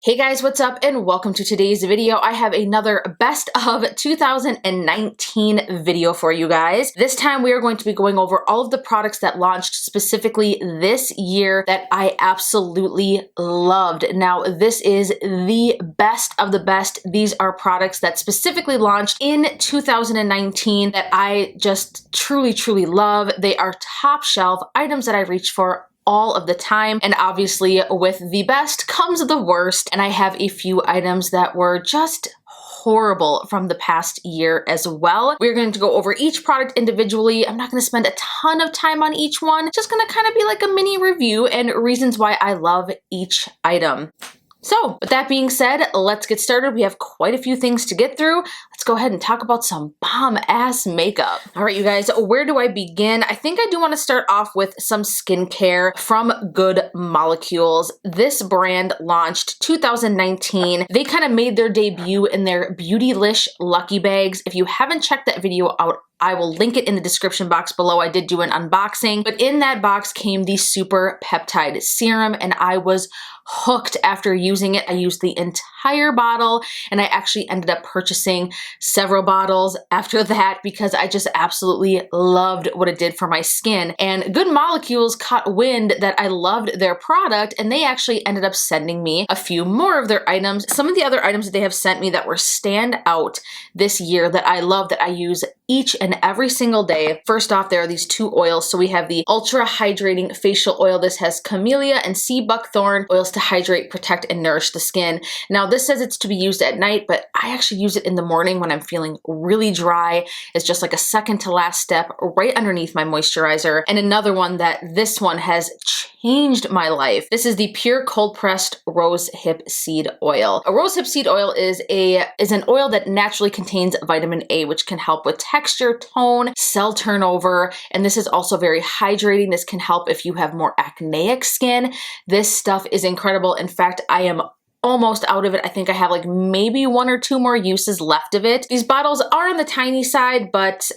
Hey guys, what's up and welcome to today's video. I have another best of 2019 video for you guys. This time we are going to be going over all of the products that launched specifically this year that I absolutely loved. Now this is the best of the best. These are products that specifically launched in 2019 that I just truly love. They are top shelf items that I reach for all of the time, and obviously with the best comes the worst, and I have a few items that were just horrible from the past year as well. We're going to go over each product individually. I'm not going to spend a ton of time on each one, just going to kind of be like a mini review and reasons why I love each item. So with that being said, let's get started. We have quite a few things to get through. Let's go ahead and talk about some bomb ass makeup. All right, you guys, where do I begin? I think I do want to start off with some skincare from Good Molecules. This brand launched 2019. They kind of made their debut in their Beautylish Lucky Bags. If you haven't checked that video out, I will link it in the description box below. I did do an unboxing, but in that box came the Super Peptide Serum, and I was hooked after using it. I used the entire bottle, and I actually ended up purchasing several bottles after that because I just absolutely loved what it did for my skin. And Good Molecules caught wind that I loved their product, and they actually ended up sending me a few more of their items. Some of the other items that they have sent me that were standout this year that I love, that I use each and every single day. First off, there are these two oils. So we have the Ultra Hydrating Facial Oil. This has camellia and sea buckthorn oils to hydrate, protect, and nourish the skin. Now this says it's to be used at night, but I actually use it in the morning when I'm feeling really dry. It's just like a second to last step right underneath my moisturizer. And another one that this one has changed my life. This is the Pure Cold Pressed Rose Hip Seed Oil. A rose hip seed oil is an oil that naturally contains vitamin A, which can help with texture, tone, cell turnover, and this is also very hydrating. This can help if you have more acneic skin. This stuff is incredible. In fact, I am almost out of it. I think I have like maybe one or two more uses left of it. These bottles are on the tiny side, but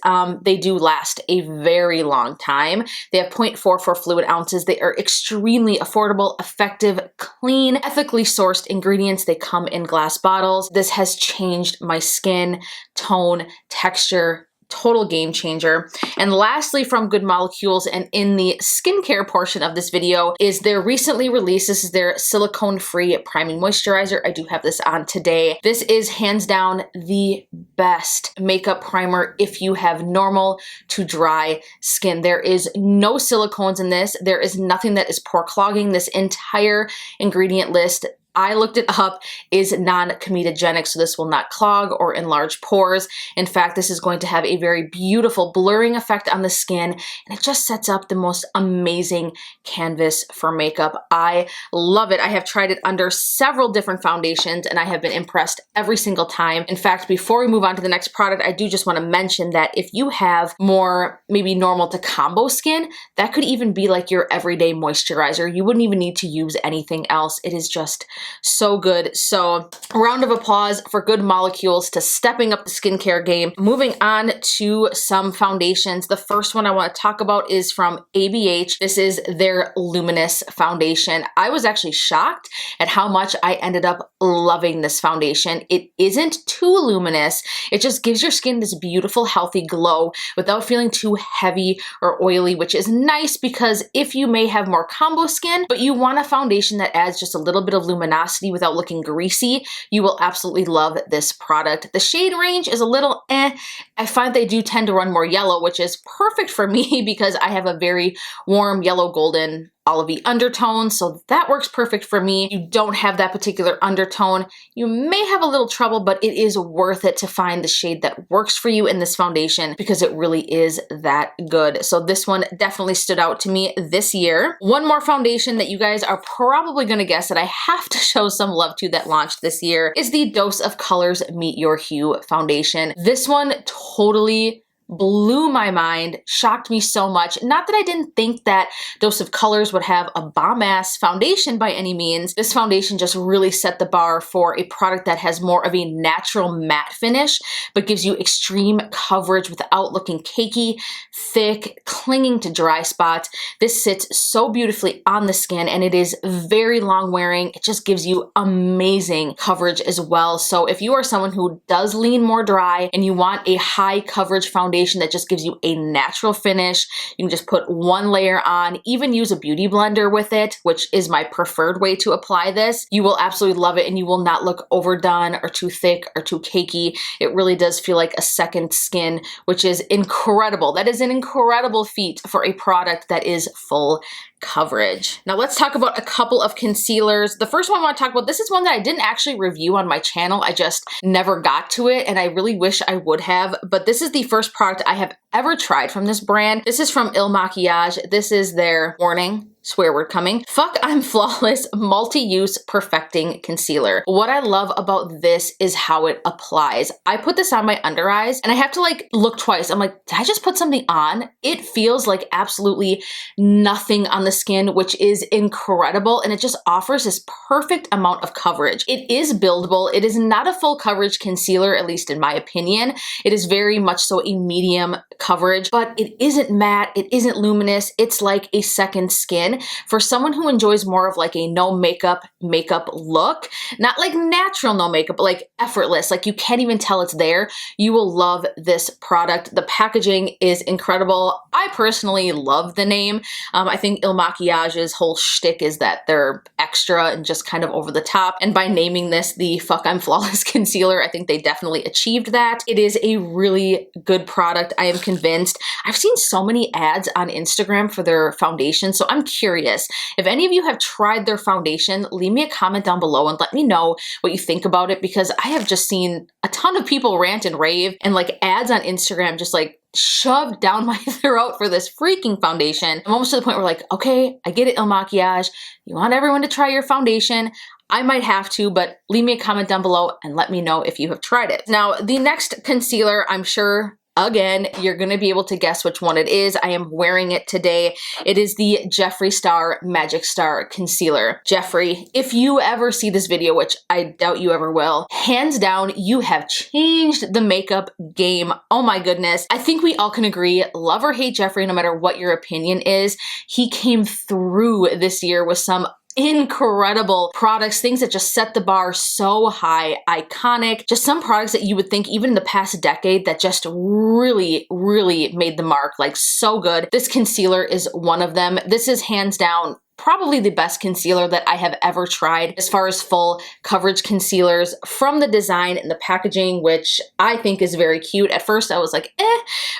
they do last a very long time. They have 0.44 fluid ounces. They are extremely affordable, effective, clean, ethically sourced ingredients. They come in glass bottles. This has changed my skin, tone, texture. Total game changer. And lastly, from Good Molecules, and in the skincare portion of this video, is their recently released, this is their silicone-free priming moisturizer. I do have this on today. This is hands down the best makeup primer if you have normal to dry skin. There is no silicones in this. There is nothing that is pore clogging. This entire ingredient list, I looked it up, is non-comedogenic, so this will not clog or enlarge pores. In fact, this is going to have a very beautiful blurring effect on the skin, and it just sets up the most amazing canvas for makeup. I love it. I have tried it under several different foundations, and I have been impressed every single time. In fact, before we move on to the next product, I do just want to mention that if you have more maybe normal to combo skin, that could even be like your everyday moisturizer. You wouldn't even need to use anything else. It is just so good. So a round of applause for Good Molecules to stepping up the skincare game. Moving on to some foundations. The first one I want to talk about is from ABH. This is their Luminous foundation. I was actually shocked at how much I ended up loving this foundation. It isn't too luminous. It just gives your skin this beautiful, healthy glow without feeling too heavy or oily, which is nice because if you may have more combo skin, but you want a foundation that adds just a little bit of luminosity without looking greasy, you will absolutely love this product. The shade range is a little I find they do tend to run more yellow, which is perfect for me because I have a very warm yellow golden olivey undertone, so that works perfect for me. You don't have that particular undertone, you may have a little trouble, but it is worth it to find the shade that works for you in this foundation because it really is that good. So this one definitely stood out to me this year. One more foundation that you guys are probably going to guess that I have to show some love to that launched this year is the Dose of Colors Meet Your Hue foundation. This one totally blew my mind, shocked me so much. Not that I didn't think that Dose of Colors would have a bomb-ass foundation by any means. This foundation just really set the bar for a product that has more of a natural matte finish, but gives you extreme coverage without looking cakey, thick, clinging to dry spots. This sits so beautifully on the skin, and it is very long wearing. It just gives you amazing coverage as well. So if you are someone who does lean more dry and you want a high coverage foundation that just gives you a natural finish, you can just put one layer on, even use a beauty blender with it, which is my preferred way to apply this. You will absolutely love it, and you will not look overdone or too thick or too cakey. It really does feel like a second skin, which is incredible. That is an incredible feat for a product that is full coverage. Now let's talk about a couple of concealers. The first one I want to talk about, this is one that I didn't actually review on my channel. I just never got to it, and I really wish I would have, but this is the first product I have ever tried from this brand. This is from Il Makiage. This is their warning, swear word coming, Fuck I'm Flawless Multi-Use Perfecting Concealer. What I love about this is how it applies. I put this on my under eyes and I have to like look twice. I'm like, did I just put something on? It feels like absolutely nothing on the skin, which is incredible, and it just offers this perfect amount of coverage. It is buildable. It is not a full coverage concealer, at least in my opinion. It is very much so a medium coverage, but it isn't matte. It isn't luminous. It's like a second skin. For someone who enjoys more of like a no makeup look, not like natural no makeup, but like effortless, like you can't even tell it's there, you will love this product. The packaging is incredible. I personally love the name. I think Il Makiage's whole shtick is that they're extra and just kind of over the top. And by naming this the Fuck I'm Flawless Concealer, I think they definitely achieved that. It is a really good product. I am convinced. I've seen so many ads on Instagram for their foundation, so I'm curious. If any of you have tried their foundation, leave me a comment down below and let me know what you think about it, because I have just seen a ton of people rant and rave and like ads on Instagram just like shoved down my throat for this freaking foundation. I'm almost to the point where like, okay, I get it, Il Makiage. You want everyone to try your foundation. I might have to, but leave me a comment down below and let me know if you have tried it. Now, the next concealer, I'm sure again, you're going to be able to guess which one it is. I am wearing it today. It is the Jeffree Star Magic Star Concealer. Jeffree, if you ever see this video, which I doubt you ever will, hands down, you have changed the makeup game. Oh my goodness. I think we all can agree, love or hate Jeffree, no matter what your opinion is, he came through this year with some incredible products, things that just set the bar so high, iconic, just some products that you would think even in the past decade that just really, really made the mark, like so good. This concealer is one of them. This is hands down probably the best concealer that I have ever tried as far as full coverage concealers, from the design and the packaging, which I think is very cute. At first I was like,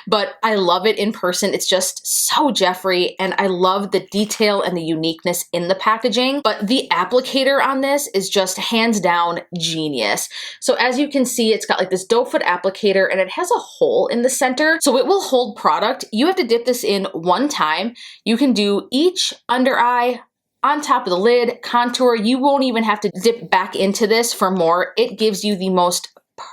but I love it in person. It's just so Jeffree, and I love the detail and the uniqueness in the packaging. But the applicator on this is just hands down genius. So as you can see, it's got like this doe foot applicator and it has a hole in the center. So it will hold product. You have to dip this in one time. You can do each under eye, on top of the lid, contour. You won't even have to dip back into this for more. It gives you the most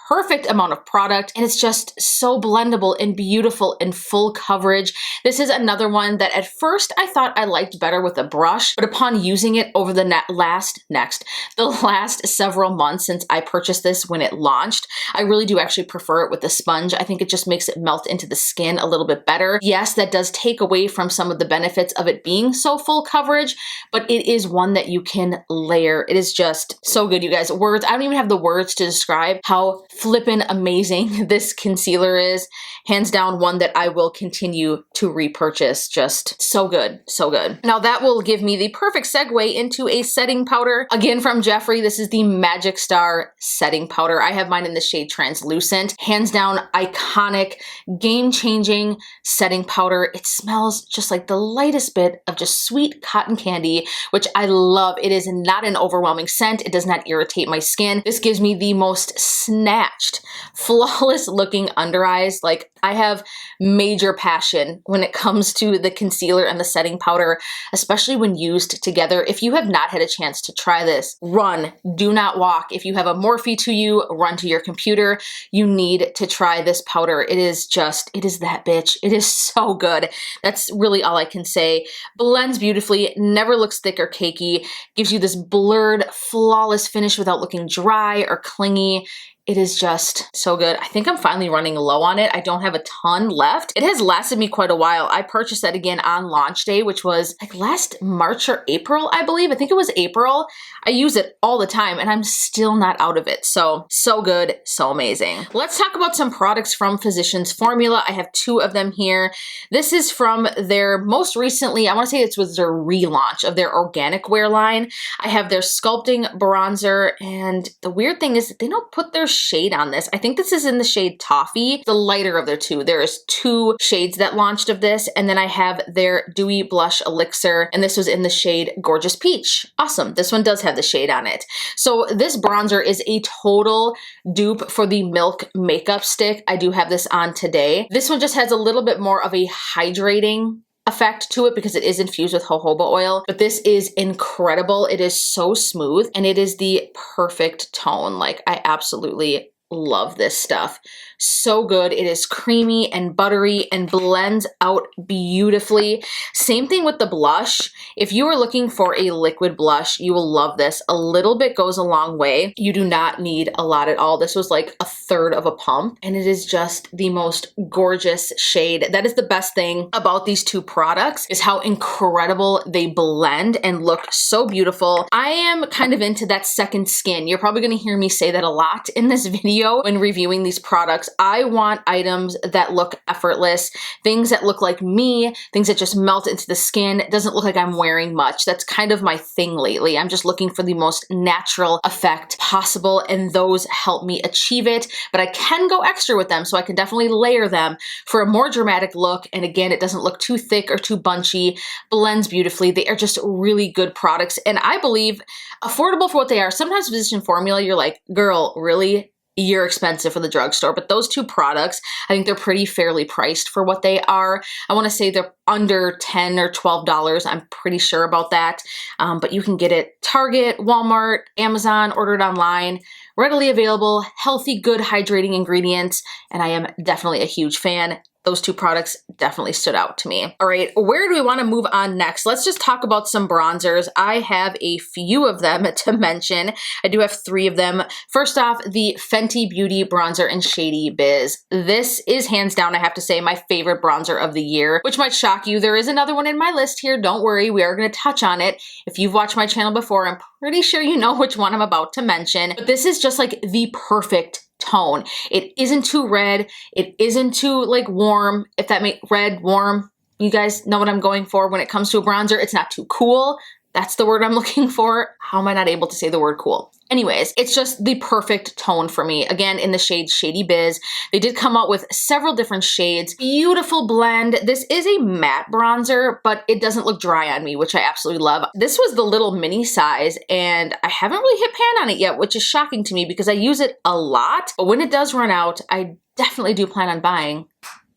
perfect amount of product, and it's just so blendable and beautiful and full coverage. This is another one that at first I thought I liked better with a brush, but upon using it over the last several months since I purchased this when it launched, I really do actually prefer it with a sponge. I think it just makes it melt into the skin a little bit better. Yes, that does take away from some of the benefits of it being so full coverage, but it is one that you can layer. It is just so good, you guys. Words, I don't even have the words to describe how flippin' amazing this concealer is. Hands down, one that I will continue to repurchase. Just so good, so good. Now that will give me the perfect segue into a setting powder. Again from Jeffree, this is the Magic Star setting powder. I have mine in the shade Translucent. Hands down, iconic, game-changing setting powder. It smells just like the lightest bit of just sweet cotton candy, which I love. It is not an overwhelming scent. It does not irritate my skin. This gives me the most snatched. Flawless looking under eyes. Like, I have major passion when it comes to the concealer and the setting powder, especially when used together. If you have not had a chance to try this, run, do not walk. If you have a Morphe to you, run to your computer. You need to try this powder. It is that bitch. It is so good. That's really all I can say. Blends beautifully, never looks thick or cakey, gives you this blurred, flawless finish without looking dry or clingy. It is just so good. I think I'm finally running low on it. I don't have a ton left. It has lasted me quite a while. I purchased that again on launch day, which was like last March or April, I believe. I think it was April. I use it all the time and I'm still not out of it. So good, so amazing. Let's talk about some products from Physicians Formula. I have two of them here. This is from their most recently, I want to say it was their relaunch of their organic wear line. I have their Sculpting bronzer, and the weird thing is that they don't put their shade on this. I think this is in the shade Toffee, the lighter of their two. There is two shades that launched of this, and then I have their Dewy Blush Elixir, and this was in the shade Gorgeous Peach. Awesome. This one does have the shade on it. So this bronzer is a total dupe for the Milk Makeup Stick. I do have this on today. This one just has a little bit more of a hydrating effect to it because it is infused with jojoba oil, but this is incredible. It is so smooth and it is the perfect tone. Like, I absolutely love this stuff. So good. It is creamy and buttery and blends out beautifully. Same thing with the blush. If you are looking for a liquid blush, you will love this. A little bit goes a long way. You do not need a lot at all. This was like a third of a pump, and it is just the most gorgeous shade. That is the best thing about these two products, is how incredible they blend and look so beautiful. I am kind of into that second skin. You're probably going to hear me say that a lot in this video when reviewing these products. I want items that look effortless, things that look like me, things that just melt into the skin. It doesn't look like I'm wearing much. That's kind of my thing lately. I'm just looking for the most natural effect possible, and those help me achieve it. But I can go extra with them, so I can definitely layer them for a more dramatic look. And again, it doesn't look too thick or too bunchy, blends beautifully. They are just really good products, and I believe affordable for what they are. Sometimes Physician Formula, you're like, girl, really? You're expensive for the drugstore. But those two products, I think they're pretty fairly priced for what they are. I want to say they're under $10 or $12. I'm pretty sure about that. But you can get it Target, Walmart, Amazon, order it online. Readily available, healthy, good, hydrating ingredients, and I am definitely a huge fan. Those two products definitely stood out to me. All right, where do we want to move on next? Let's just talk about some bronzers. I have a few of them to mention. I do have three of them. First off, the Fenty Beauty Bronzer in Shady Biz. This is hands down, I have to say, my favorite bronzer of the year, which might shock you. There is another one in my list here. Don't worry, we are going to touch on it. If you've watched my channel before, I'm pretty sure you know which one I'm about to mention. But this is just like the perfect tone. It isn't too red. It isn't too like warm. If that makes red, warm, you guys know what I'm going for when it comes to a bronzer. It's not too cool. That's the word I'm looking for. How am I not able to say the word cool? Anyways, it's just the perfect tone for me. Again, in the shade Shady Biz. They did come out with several different shades. Beautiful blend. This is a matte bronzer, but it doesn't look dry on me, which I absolutely love. This was the little mini size, and I haven't really hit pan on it yet, which is shocking to me because I use it a lot. But when it does run out, I definitely do plan on buying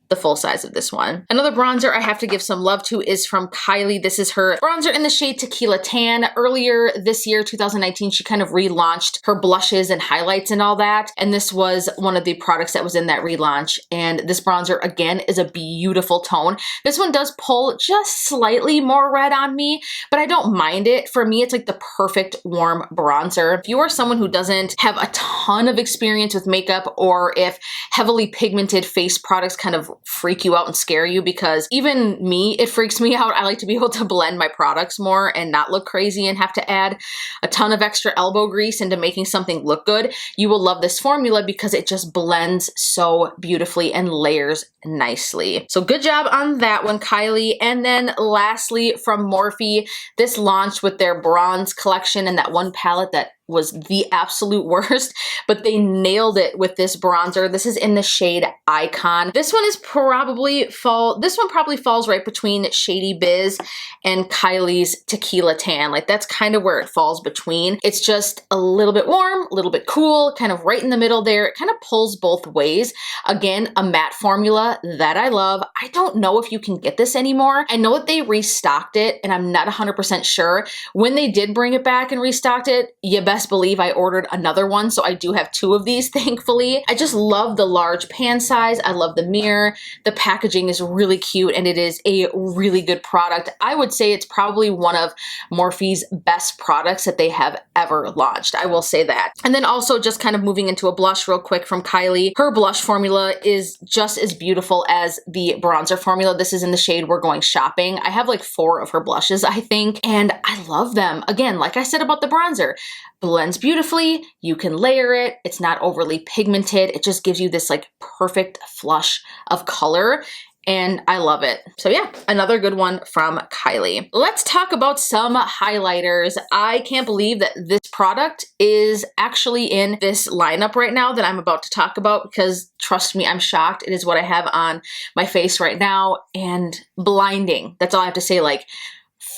the full size of this one. Another bronzer I have to give some love to is from Kylie. This is her bronzer in the shade Tequila Tan. Earlier this year, 2019, she kind of relaunched her blushes and highlights and all that. And this was one of the products that was in that relaunch. And this bronzer, again, is a beautiful tone. This one does pull just slightly more red on me, but I don't mind it. For me, it's like the perfect warm bronzer. If you are someone who doesn't have a ton of experience with makeup, or if heavily pigmented face products kind of freak you out and scare you, because even me, it freaks me out. I like to be able to blend my products more and not look crazy and have to add a ton of extra elbow grease into making something look good. You will love this formula because it just blends so beautifully and layers nicely. So good job on that one, Kylie. And then lastly, from Morphe, this launched with their bronze collection and that one palette that was the absolute worst, but they nailed it with this bronzer. This is in the shade Icon. This one is probably this one probably falls right between Shady Biz and Kylie's Tequila Tan. Like that's kind of where it falls between. It's just a little bit warm, a little bit cool, kind of right in the middle there. It kind of pulls both ways. Again, a matte formula that I love. I don't know if you can get this anymore. I know that they restocked it and I'm not 100% sure. When they did bring it back and restocked it, you best believe I ordered another one. So I do have 2 of these, thankfully. I just love the large pan size. I love the mirror. The packaging is really cute and it is a really good product. I would say it's probably one of Morphe's best products that they have ever launched. I will say that. And then also just kind of moving into a blush real quick from Kylie. Her blush formula is just as beautiful as the bronzer formula. This is in the shade We're Going Shopping. I have like 4 of her blushes, I think, and I love them. Again, like I said about the bronzer, blends beautifully, you can layer it, it's not overly pigmented, it just gives you this like perfect flush of color. And I love it. So yeah, another good one from Kylie. Let's talk about some highlighters. I can't believe that this product is actually in this lineup right now that I'm about to talk about, because trust me, I'm shocked. It is what I have on my face right now, and blinding. That's all I have to say. Like,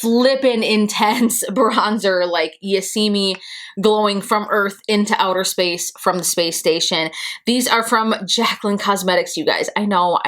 flippin' intense bronzer, like you see me glowing from Earth into outer space from the space station. These are from JACLYN Cosmetics, you guys. I know,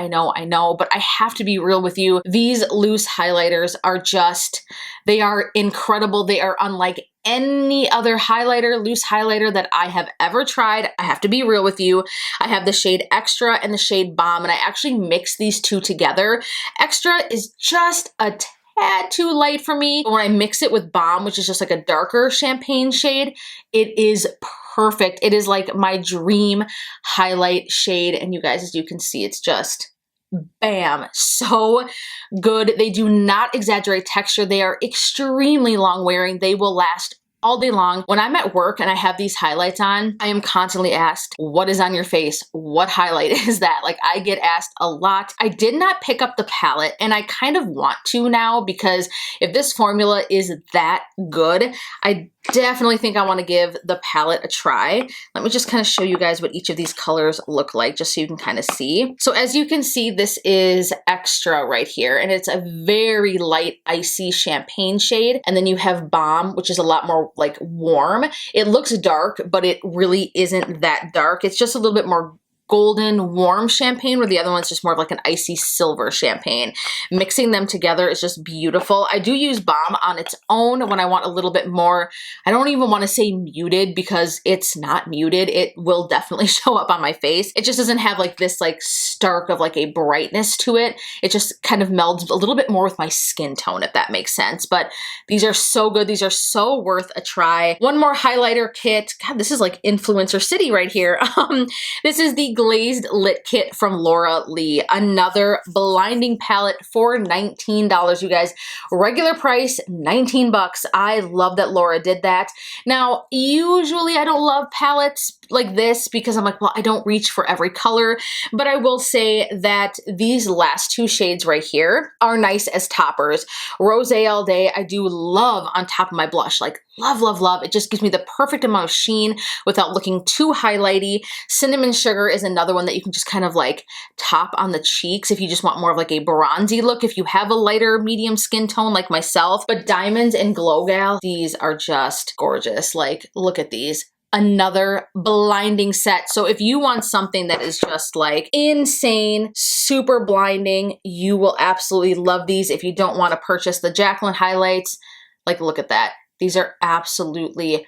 but I have to be real with you. These loose highlighters are just, they are incredible. They are unlike any other highlighter, loose highlighter that I have ever tried. I have to be real with you. I have the shade Extra and the shade Bomb, and I actually mix these 2 together. Extra is just a tad too light for me. But when I mix it with Bomb, which is just like a darker champagne shade, it is perfect. It is like my dream highlight shade. And you guys, as you can see, it's just bam, so good. They do not exaggerate texture. They are extremely long wearing. They will last all day long. When I'm at work and I have these highlights on, I am constantly asked, what is on your face? What highlight is that? Like, I get asked a lot. I did not pick up the palette, and I kind of want to now, because if this formula is that good, I definitely think I want to give the palette a try. Let me just kind of show you guys what each of these colors look like, just so you can kind of see. So as you can see, this is Extra right here, and it's a very light, icy champagne shade. And then you have Bomb, which is a lot more like warm. It looks dark, but it really isn't that dark. It's just a little bit more golden warm champagne, where the other one's just more of like an icy silver champagne. Mixing them together is just beautiful. I do use Bomb on its own when I want a little bit more, I don't even want to say muted, because it's not muted. It will definitely show up on my face. It just doesn't have like this like stark of like a brightness to it. It just kind of melds a little bit more with my skin tone, if that makes sense. But these are so good. These are so worth a try. One more highlighter kit. God, this is like influencer city right here. This is the Glazed Lit Kit from Laura Lee. Another blinding palette for $19, you guys. Regular price, 19 bucks. I love that Laura did that. Now, usually I don't love palettes like this, because I'm like, well, I don't reach for every color, but I will say that these last 2 shades right here are nice as toppers. Rosé All Day, I do love on top of my blush. Like, love, love, love. It just gives me the perfect amount of sheen without looking too highlighty. Cinnamon Sugar is another one that you can just kind of like top on the cheeks if you just want more of like a bronzy look, if you have a lighter medium skin tone like myself. But Diamonds and Glow Gal, these are just gorgeous. Like, look at these. Another blinding set. So if you want something that is just like insane, super blinding, you will absolutely love these. If you don't want to purchase the JACLYN highlights, like, look at that. These are absolutely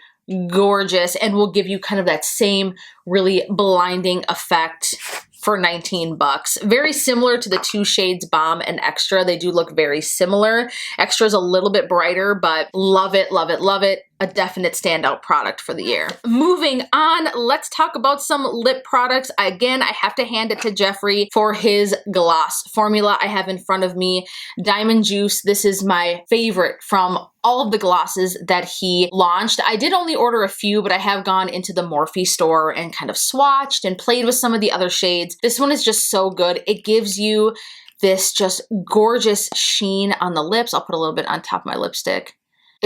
gorgeous and will give you kind of that same really blinding effect for 19 bucks. Very similar to the 2 shades Bomb and Extra. They do look very similar. Extra is a little bit brighter, but love it, love it, love it. A definite standout product for the year. Moving on, let's talk about some lip products. Again, I have to hand it to Jeffree for his gloss formula. I have in front of me Diamond Juice. This is my favorite from all of the glosses that he launched. I did only order a few, but I have gone into the Morphe store and kind of swatched and played with some of the other shades. This one is just so good. It gives you this just gorgeous sheen on the lips. I'll put a little bit on top of my lipstick.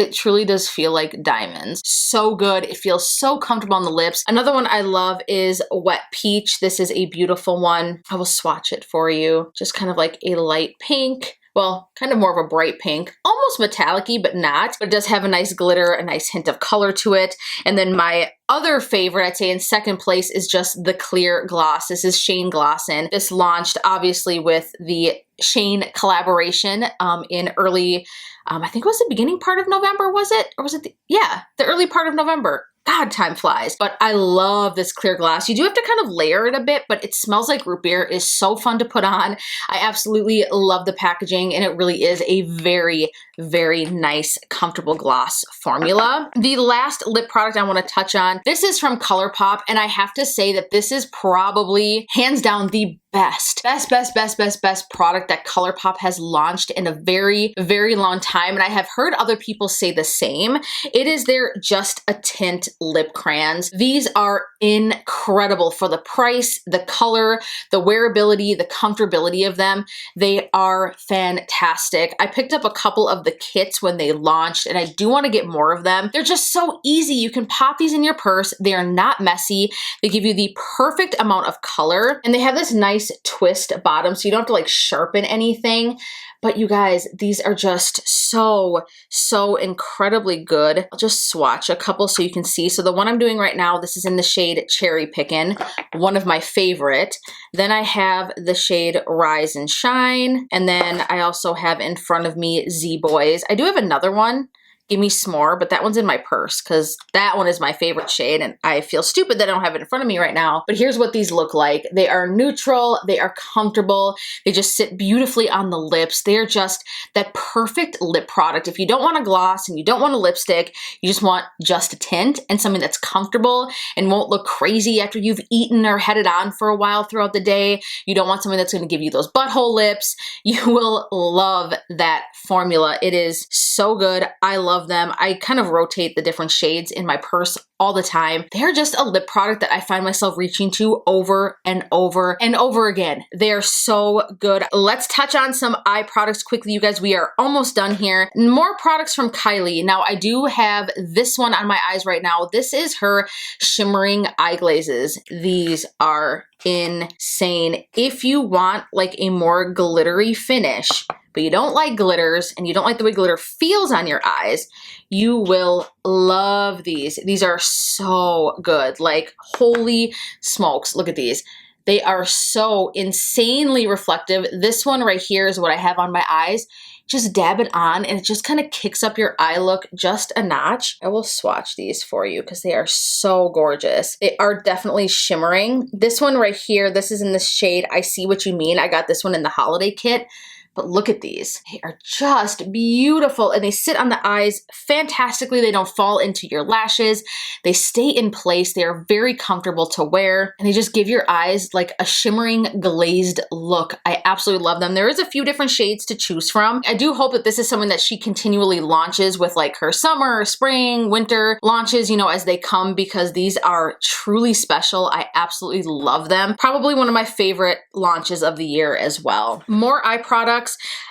It truly does feel like diamonds. So good. It feels so comfortable on the lips. Another one I love is Wet Peach. This is a beautiful one. I will swatch it for you. Just kind of like a light pink. Well, kind of more of a bright pink, almost metallic-y, but not. But it does have a nice glitter, a nice hint of color to it. And then my other favorite, I'd say in second place, is just the clear gloss. This is Shane Glossin. This launched obviously with the Shane collaboration in early, I think it was the beginning part of November, was it? Or was it the early part of November. God, time flies. But I love this clear gloss. You do have to kind of layer it a bit, but it smells like root beer. It is so fun to put on. I absolutely love the packaging, and it really is a very, very nice, comfortable gloss formula. The last lip product I want to touch on, this is from ColourPop, and I have to say that this is probably hands down the best product that ColourPop has launched in a very, very long time. And I have heard other people say the same. It is their Just a Tint lip crayons. These are incredible for the price, the color, the wearability, the comfortability of them. They are fantastic. I picked up a couple of the kits when they launched, and I do want to get more of them. They're just so easy. You can pop these in your purse. They are not messy. They give you the perfect amount of color, and they have this nice twist bottom, so you don't have to like sharpen anything. But you guys, these are just so incredibly good. I'll just swatch a couple so you can see. So the one I'm doing right now, this is in the shade Cherry Pickin', one of my favorite. Then I have the shade Rise and Shine. And then I also have in front of me Z Boys. I do have another one, Give Me S'more, but that one's in my purse because that one is my favorite shade, and I feel stupid that I don't have it in front of me right now. But here's what these look like. They are neutral, they are comfortable, they just sit beautifully on the lips. They're just that perfect lip product. If you don't want a gloss and you don't want a lipstick, you just want just a tint and something that's comfortable and won't look crazy after you've eaten or had it on for a while throughout the day. You don't want something that's going to give you those butthole lips. You will love that formula. It is so good. I love them. I kind of rotate the different shades in my purse all the time. They're just a lip product that I find myself reaching to over and over and over again. They are so good. Let's touch on some eye products quickly, you guys. We are almost done here. More products from Kylie. Now, I do have this one on my eyes right now. This is her shimmering eye glazes. These are insane. If you want like a more glittery finish, but you don't like glitters and you don't like the way glitter feels on your eyes, you will love these. These are so good. Like, holy smokes, look at these. They are so insanely reflective. This one right here is what I have on my eyes. Just dab it on and it just kind of kicks up your eye look just a notch. I will swatch these for you because they are so gorgeous. They are definitely shimmering. This one right here, this is in the shade I See What You Mean. I got this one in the holiday kit. But look at these. They are just beautiful and they sit on the eyes fantastically. They don't fall into your lashes. They stay in place. They are very comfortable to wear and they just give your eyes like a shimmering glazed look. I absolutely love them. There is a few different shades to choose from. I do hope that this is something that she continually launches with like her summer, spring, winter launches, you know, as they come, because these are truly special. I absolutely love them. Probably one of my favorite launches of the year as well. More eye products.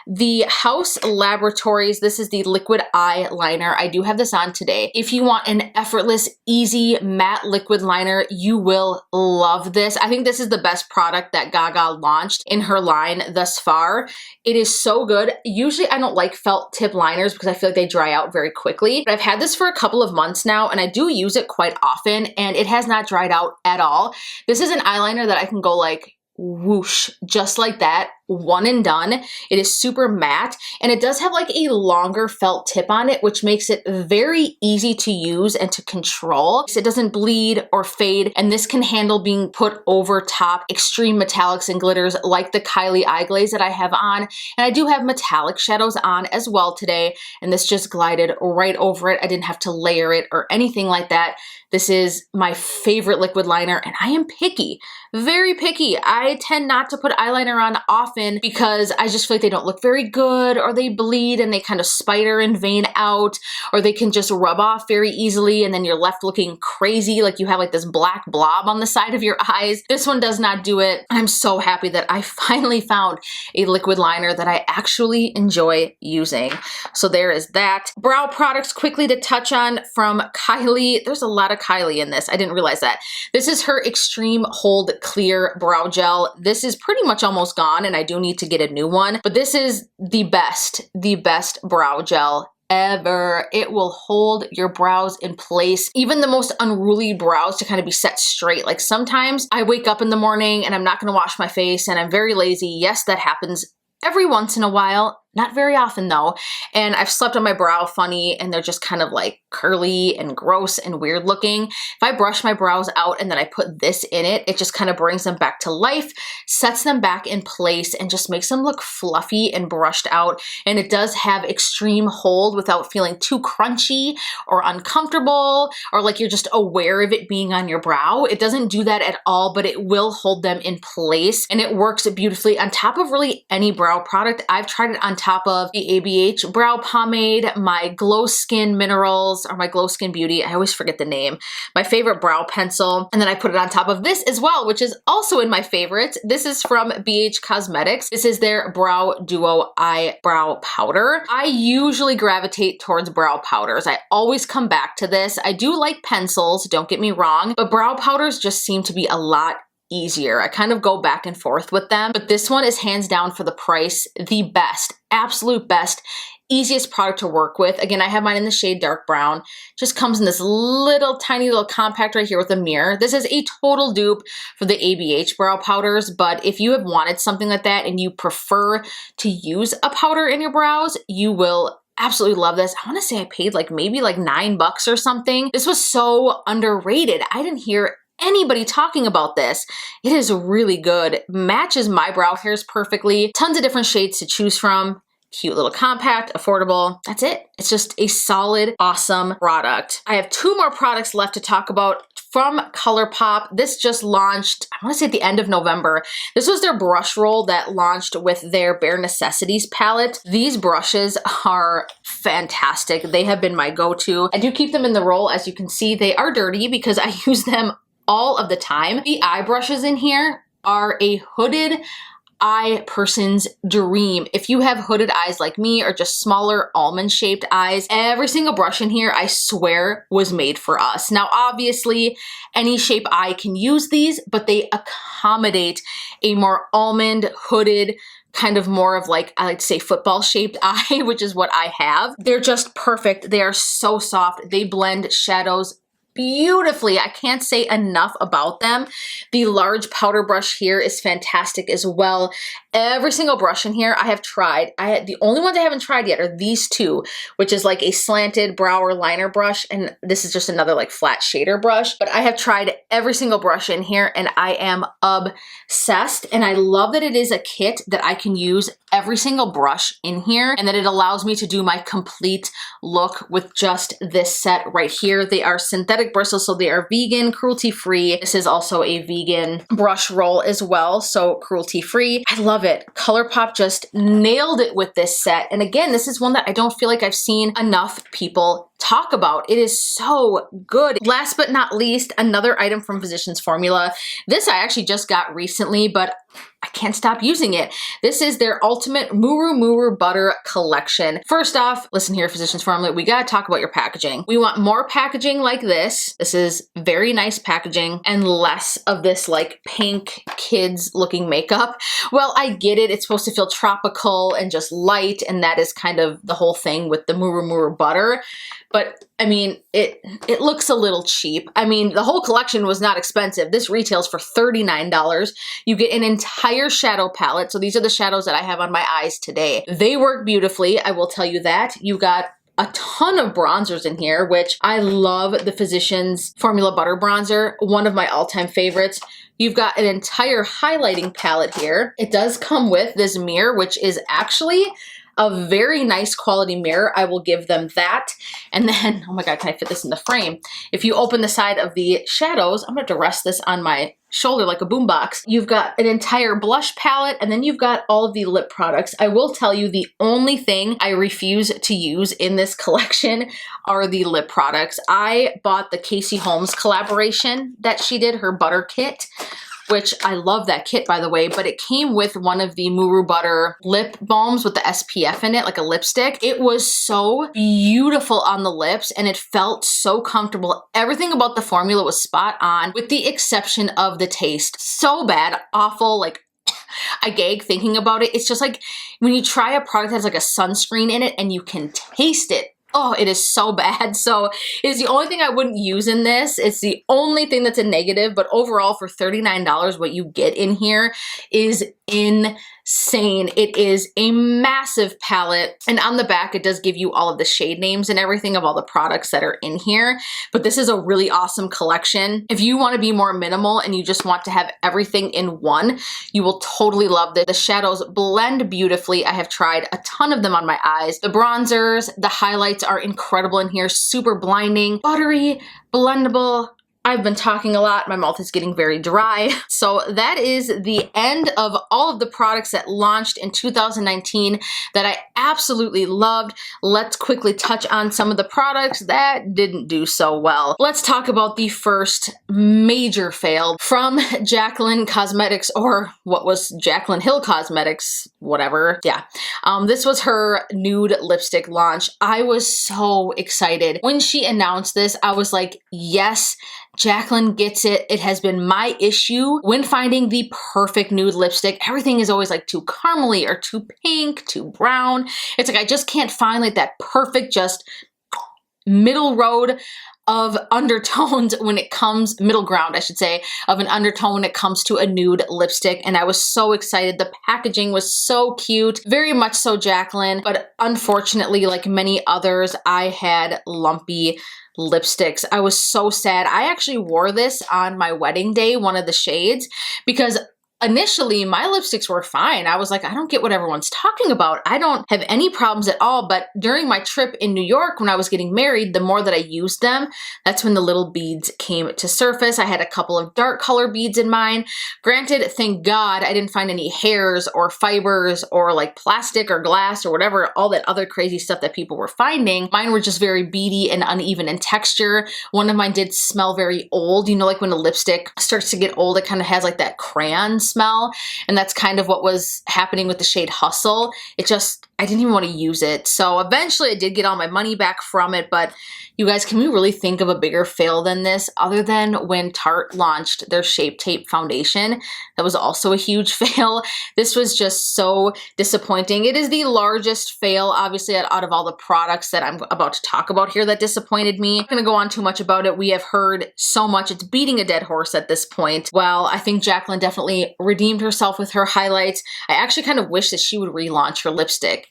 The Haus Laboratories, this is the liquid eyeliner. I do have this on today. If you want an effortless, easy matte liquid liner, you will love this. I think this is the best product that Gaga launched in her line thus far. It is so good. Usually I don't like felt tip liners because I feel like they dry out very quickly, but I've had this for a couple of months now and I do use it quite often and it has not dried out at all. This is an eyeliner that I can go like whoosh, just like that, one and done. It is super matte and it does have like a longer felt tip on it, which makes it very easy to use and to control. It doesn't bleed or fade, and this can handle being put over top extreme metallics and glitters like the Kylie eye glaze that I have on. And I do have metallic shadows on as well today, and this just glided right over it. I didn't have to layer it or anything like that. This is my favorite liquid liner and I am picky, very picky. I tend not to put eyeliner on often often because I just feel like they don't look very good, or they bleed and they kind of spider and vein out, or they can just rub off very easily and then you're left looking crazy like you have like this black blob on the side of your eyes. This one does not do it. I'm so happy that I finally found a liquid liner that I actually enjoy using. So there is that. Brow products quickly to touch on from Kylie. There's a lot of Kylie in this. I didn't realize that. This is her Extreme Hold Clear Brow Gel. This is pretty much almost gone and I do need to get a new one, but this is the best brow gel ever. It will hold your brows in place, even the most unruly brows, to kind of be set straight. Like sometimes I wake up in the morning and I'm not going to wash my face and I'm very lazy. Yes, that happens every once in a while. Not very often though, and I've slept on my brow funny and they're just kind of like curly and gross and weird looking. If I brush my brows out and then I put this in it, it just kind of brings them back to life, sets them back in place, and just makes them look fluffy and brushed out. And it does have extreme hold without feeling too crunchy or uncomfortable, or like you're just aware of it being on your brow. It doesn't do that at all, but it will hold them in place, and it works beautifully on top of really any brow product. I've tried it on top of the ABH brow pomade, my Glow Skin Minerals, or my Glow Skin Beauty, I always forget the name, my favorite brow pencil, and then I put it on top of this as well, which is also in my favorites. This is from BH Cosmetics. This is their Brow Duo Eyebrow Powder. I usually gravitate towards brow powders. I always come back to this. I do like pencils, don't get me wrong, but brow powders just seem to be a lot easier. I kind of go back and forth with them, but this one is hands down for the price, the best, absolute best, easiest product to work with. Again, I have mine in the shade dark brown. Just comes in this little tiny little compact right here with a mirror. This is a total dupe for the ABH brow powders, but if you have wanted something like that and you prefer to use a powder in your brows, you will absolutely love this. I want to say I paid like maybe like $9 or something. This was so underrated. I didn't hear anybody talking about this. It is really good. Matches my brow hairs perfectly. Tons of different shades to choose from. Cute little compact, affordable. That's it. It's just a solid, awesome product. I have two more products left to talk about from ColourPop. This just launched, I want to say at the end of November. This was their brush roll that launched with their Bare Necessities palette. These brushes are fantastic. They have been my go-to. I do keep them in the roll. As you can see, they are dirty because I use them all of the time. The eye brushes in here are a hooded eye person's dream. If you have hooded eyes like me or just smaller almond shaped eyes, every single brush in here, I swear, was made for us. Now, obviously, any shape eye can use these, but they accommodate a more almond hooded, kind of more of like, I like to say football shaped eye, which is what I have. They're just perfect. They are so soft. They blend shadows beautifully. I can't say enough about them. The large powder brush here is fantastic as well. Every single brush in here I have tried. The only ones I haven't tried yet are these two, which is like a slanted brow or liner brush, and this is just another like flat shader brush. But I have tried every single brush in here and I am obsessed, and I love that it is a kit that I can use every single brush in here, and that it allows me to do my complete look with just this set right here. They are synthetic bristles, so they are vegan, cruelty-free. This is also a vegan brush roll as well, so cruelty-free. I love it. ColourPop just nailed it with this set. And again, this is one that I don't feel like I've seen enough people talk about. It is so good. Last but not least, another item from Physicians Formula. This I actually just got recently, but I can't stop using it. This is their Ultimate Murumuru Butter Collection. First off, listen here, Physicians Formula, we gotta talk about your packaging. We want more packaging like this. This is very nice packaging, and less of this like pink kids looking makeup. Well, I get it. It's supposed to feel tropical and just light, and that is kind of the whole thing with the Murumuru butter. But I mean, it looks a little cheap. I mean, the whole collection was not expensive. This retails for $39. You get an entire shadow palette. So these are the shadows that I have on my eyes today. They work beautifully, I will tell you that. You got a ton of bronzers in here, which I love the Physicians Formula Butter Bronzer, one of my all-time favorites. You've got an entire highlighting palette here. It does come with this mirror, which is actually a very nice quality mirror. I will give them that. And then, oh my God, can I fit this in the frame? If you open the side of the shadows, I'm gonna have to rest this on my shoulder like a boombox. You've got an entire blush palette, and then you've got all of the lip products. I will tell you, the only thing I refuse to use in this collection are the lip products. I bought the Casey Holmes collaboration that she did, her butter kit, which I love that kit, by the way, but it came with one of the Muru Butter lip balms with the SPF in it, like a lipstick. It was so beautiful on the lips and it felt so comfortable. Everything about the formula was spot on, with the exception of the taste. So bad, awful, like I gag thinking about it. It's just like when you try a product that has like a sunscreen in it and you can taste it. Oh, it is so bad. So it is the only thing I wouldn't use in this. It's the only thing that's a negative, but overall for $39, what you get in here is insane. It is a massive palette, and on the back it does give you all of the shade names and everything of all the products that are in here, but this is a really awesome collection. If you want to be more minimal and you just want to have everything in one, you will totally love this. The shadows blend beautifully. I have tried a ton of them on my eyes. The bronzers, the highlights are incredible in here, super blinding, buttery, blendable. I've been talking a lot. My mouth is getting very dry. So that is the end of all of the products that launched in 2019 that I absolutely loved. Let's quickly touch on some of the products that didn't do so well. Let's talk about the first major fail from JACLYN Cosmetics, or what was Jaclyn Hill Cosmetics, whatever. Yeah. This was her nude lipstick launch. I was so excited. When she announced this, I was like, yes, JACLYN gets it. It has been my issue when finding the perfect nude lipstick. Everything is always like too caramely or too pink, too brown. It's like I just can't find like that perfect just middle road of undertones when it comes, middle ground I should say, of an undertone when it comes to a nude lipstick. And I was so excited. The packaging was so cute, very much so JACLYN, but unfortunately, like many others, I had lumpy lipsticks. I was so sad. I actually wore this on my wedding day, one of the shades, because initially my lipsticks were fine. I was like, I don't get what everyone's talking about. I don't have any problems at all. But during my trip in New York when I was getting married, the more that I used them, that's when the little beads came to surface. I had a couple of dark color beads in mine. Granted, thank God I didn't find any hairs or fibers or like plastic or glass or whatever, all that other crazy stuff that people were finding. Mine were just very beady and uneven in texture. One of mine did smell very old. You know, like when a lipstick starts to get old, it kind of has like that crayon smell, and that's kind of what was happening with the shade Hustle. It just, I didn't even want to use it. So eventually I did get all my money back from it, but you guys, can we really think of a bigger fail than this, other than when Tarte launched their Shape Tape foundation? That was also a huge fail. This was just so disappointing. It is the largest fail, obviously, out of all the products that I'm about to talk about here that disappointed me. I'm not gonna go on too much about it. We have heard so much. It's beating a dead horse at this point. While I think JACLYN definitely redeemed herself with her highlights, I actually kind of wish that she would relaunch her lipstick.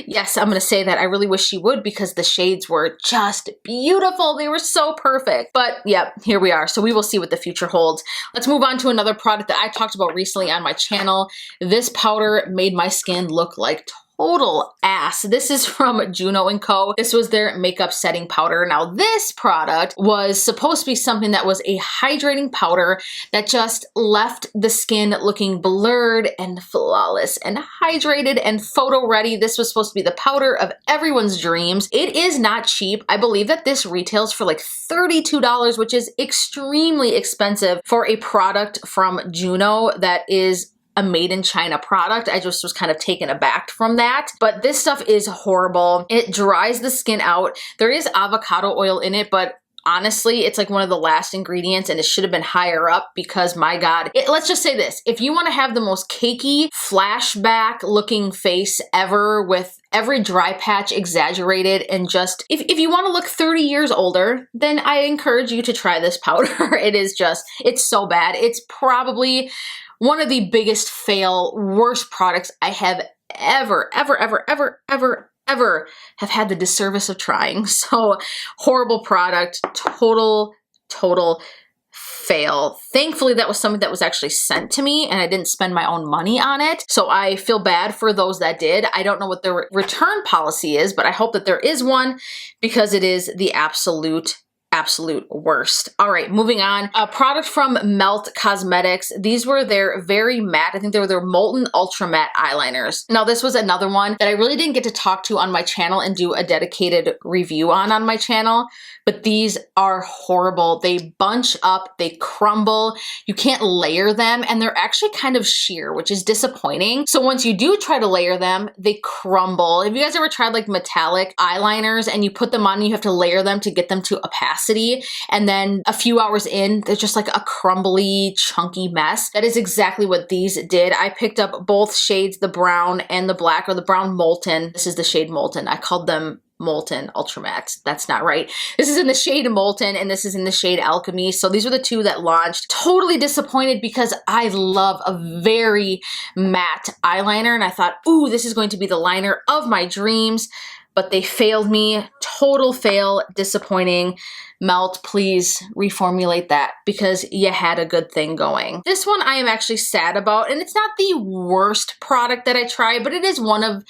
Yes, I'm gonna say that. I really wish she would, because the shades were just beautiful. They were so perfect. But yeah, here we are. So we will see what the future holds. Let's move on to another product that I talked about recently on my channel. This powder made my skin look like total ass. This is from Juno & Co. This was their makeup setting powder. Now this product was supposed to be something that was a hydrating powder that just left the skin looking blurred and flawless and hydrated and photo ready. This was supposed to be the powder of everyone's dreams. It is not cheap. I believe that this retails for like $32, which is extremely expensive for a product from Juno that is a made in China product. I just was kind of taken aback from that. But this stuff is horrible. It dries the skin out. There is avocado oil in it, but honestly, it's like one of the last ingredients, and it should have been higher up, because my God, let's just say this. If you want to have the most cakey, flashback looking face ever, with every dry patch exaggerated, and just, if you want to look 30 years older, then I encourage you to try this powder. It is just, it's so bad. It's probably one of the biggest fail, worst products I have ever have had the disservice of trying. So horrible product, total fail. Thankfully, that was something that was actually sent to me and I didn't spend my own money on it. So I feel bad for those that did. I don't know what the return policy is, but I hope that there is one because it is the absolute worst. All right, moving on. A product from Melt Cosmetics. These were their very matte, I think they were their Molten Ultra Matte eyeliners. Now this was another one that I really didn't get to talk to on my channel and do a dedicated review on my channel, but these are horrible. They bunch up, they crumble, you can't layer them, and they're actually kind of sheer, which is disappointing. So once you do try to layer them, they crumble. Have you guys ever tried like metallic eyeliners and you put them on and you have to layer them to get them to opacity, and then a few hours in, they're just like a crumbly, chunky mess? That is exactly what these did. I picked up both shades, the brown and the black, or the brown Molten. This is the shade Molten. I called them Molten Ultra Matte. That's not right. This is in the shade Molten and this is in the shade Alchemy. So these were the two that launched. Totally disappointed because I love a very matte eyeliner and I thought, ooh, this is going to be the liner of my dreams, but they failed me. Total fail, disappointing. Melt, please reformulate that because you had a good thing going. This one I am actually sad about, and it's not the worst product that I tried, but it is one of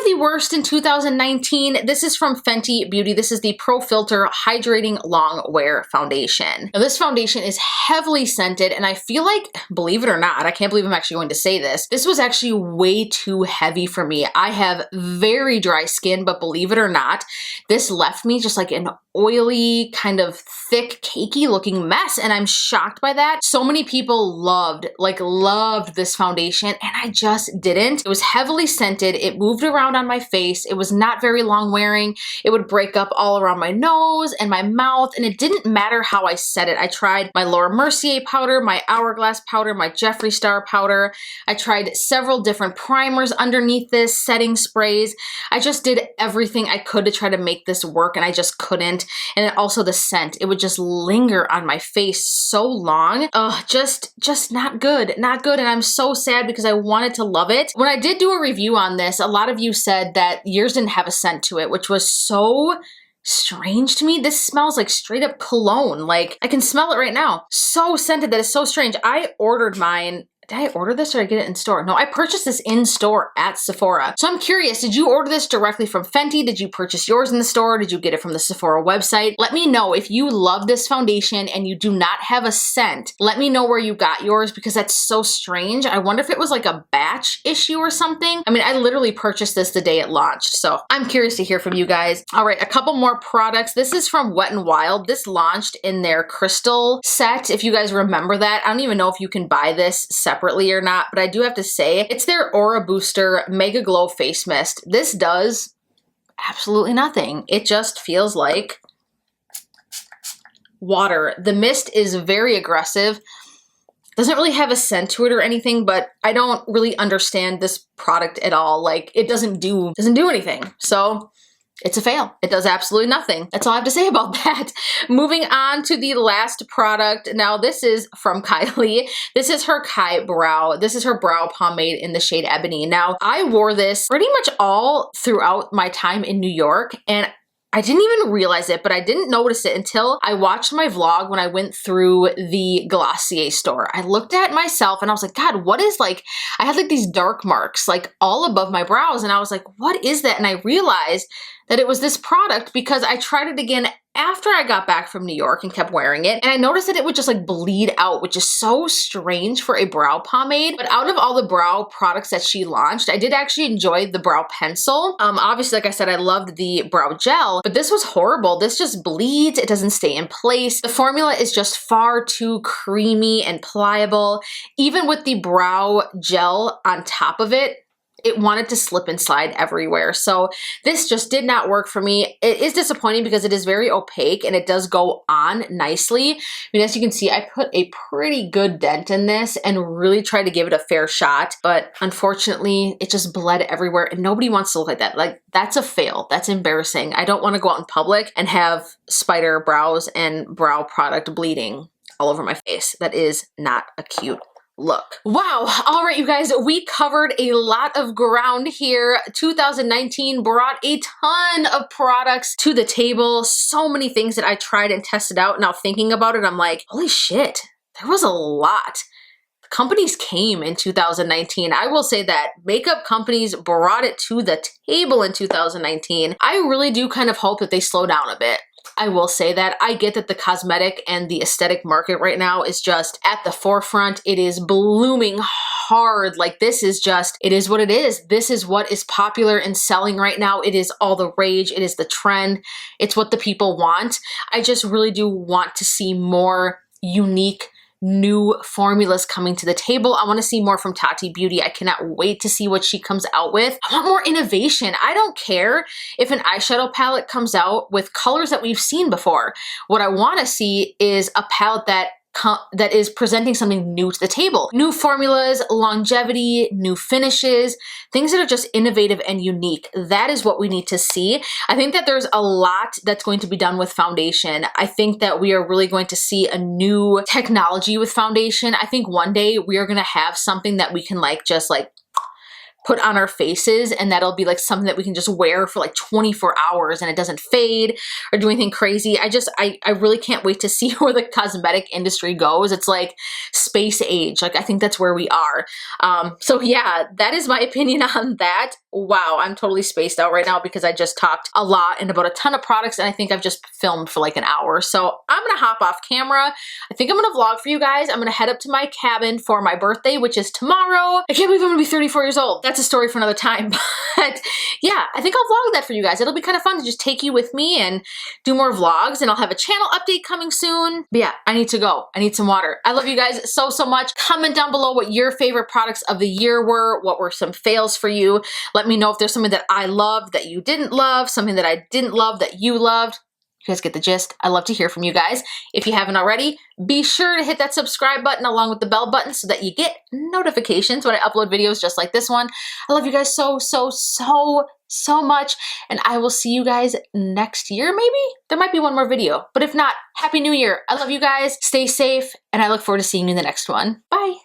the worst in 2019. This is from Fenty Beauty. This is the Pro Filter Hydrating Long Wear Foundation. Now this foundation is heavily scented and I feel like, believe it or not, I can't believe I'm actually going to say this was actually way too heavy for me. I have very dry skin, but believe it or not, this left me just like an oily, kind of thick, cakey looking mess, and I'm shocked by that. So many people loved this foundation and I just didn't. It was heavily scented. It moved around on my face. It was not very long wearing. It would break up all around my nose and my mouth, and it didn't matter how I set it. I tried my Laura Mercier powder, my Hourglass powder, my Jeffree Star powder. I tried several different primers underneath this, setting sprays. I just did everything I could to try to make this work and I just couldn't. And then also the scent, it would just linger on my face so long. Oh, just not good, not good. And I'm so sad because I wanted to love it. When I did do a review on this, a lot of you said that yours didn't have a scent to it, which was so strange to me. This smells like straight up cologne. Like I can smell it right now. So scented that it's so strange. I ordered mine. Did I order this or did I get it in store? No, I purchased this in store at Sephora. So I'm curious, did you order this directly from Fenty? Did you purchase yours in the store? Did you get it from the Sephora website? Let me know if you love this foundation and you do not have a scent. Let me know where you got yours because that's so strange. I wonder if it was like a batch issue or something. I mean, I literally purchased this the day it launched. So I'm curious to hear from you guys. All right, a couple more products. This is from Wet n Wild. This launched in their Crystal set. If you guys remember that, I don't even know if you can buy this separately or not, but I do have to say it's their Aura Booster Mega Glow Face Mist. This does absolutely nothing. It just feels like water. The mist is very aggressive. Doesn't really have a scent to it or anything, but I don't really understand this product at all. Like it doesn't do anything. So it's a fail. It does absolutely nothing. That's all I have to say about that. Moving on to the last product. Now this is from Kylie. This is her Kai Brow. This is her brow pomade in the shade Ebony. Now I wore this pretty much all throughout my time in New York and I didn't even realize it, but I didn't notice it until I watched my vlog when I went through the Glossier store. I looked at myself and I was like, God, what is like, I had like these dark marks like all above my brows and I was like, what is that? And I realized that it was this product because I tried it again after I got back from New York and kept wearing it. And I noticed that it would just like bleed out, which is so strange for a brow pomade. But out of all the brow products that she launched, I did actually enjoy the brow pencil. Obviously, like I said, I loved the brow gel, but this was horrible. This just bleeds. It doesn't stay in place. The formula is just far too creamy and pliable. Even with the brow gel on top of it, it wanted to slip and slide everywhere. So this just did not work for me. It is disappointing because it is very opaque and it does go on nicely. I mean, as you can see, I put a pretty good dent in this and really tried to give it a fair shot, but unfortunately it just bled everywhere and nobody wants to look like that. Like that's a fail. That's embarrassing. I don't want to go out in public and have spider brows and brow product bleeding all over my face. That is not a cute look. Wow. All right, you guys, we covered a lot of ground here. 2019 brought a ton of products to the table. So many things that I tried and tested out. Now thinking about it, I'm like, holy shit, there was a lot. Companies came in 2019. I will say that makeup companies brought it to the table in 2019. I really do kind of hope that they slow down a bit. I will say that. I get that the cosmetic and the aesthetic market right now is just at the forefront. It is blooming hard. Like, this is just, it is what it is. This is what is popular and selling right now. It is all the rage. It is the trend. It's what the people want. I just really do want to see more unique new formulas coming to the table. I want to see more from Tati Beauty. I cannot wait to see what she comes out with. I want more innovation. I don't care if an eyeshadow palette comes out with colors that we've seen before. What I want to see is a palette that is presenting something new to the table. New formulas, longevity, new finishes, things that are just innovative and unique. That is what we need to see. I think that there's a lot that's going to be done with foundation. I think that we are really going to see a new technology with foundation. I think one day we are going to have something that we can just put on our faces, and that'll be like something that we can just wear for like 24 hours and it doesn't fade or do anything crazy. I really can't wait to see where the cosmetic industry goes. It's like space age. Like, I think that's where we are. So yeah, that is my opinion on that. Wow, I'm totally spaced out right now because I just talked a lot and about a ton of products, and I think I've just filmed for like an hour. So I'm gonna hop off camera. I think I'm gonna vlog for you guys. I'm gonna head up to my cabin for my birthday, which is tomorrow. I can't believe I'm gonna be 34 years old. That's a story for another time. But yeah, I think I'll vlog that for you guys. It'll be kind of fun to just take you with me and do more vlogs, and I'll have a channel update coming soon. But yeah, I need to go. I need some water. I love you guys so, so much. Comment down below what your favorite products of the year were. What were some fails for you? Let me know if there's something that I loved that you didn't love, something that I didn't love that you loved. You guys get the gist. I love to hear from you guys. If you haven't already, be sure to hit that subscribe button along with the bell button so that you get notifications when I upload videos just like this one. I love you guys so, so, so, so much, and I will see you guys next year, maybe? There might be one more video, but if not, Happy New Year. I love you guys. Stay safe, and I look forward to seeing you in the next one. Bye.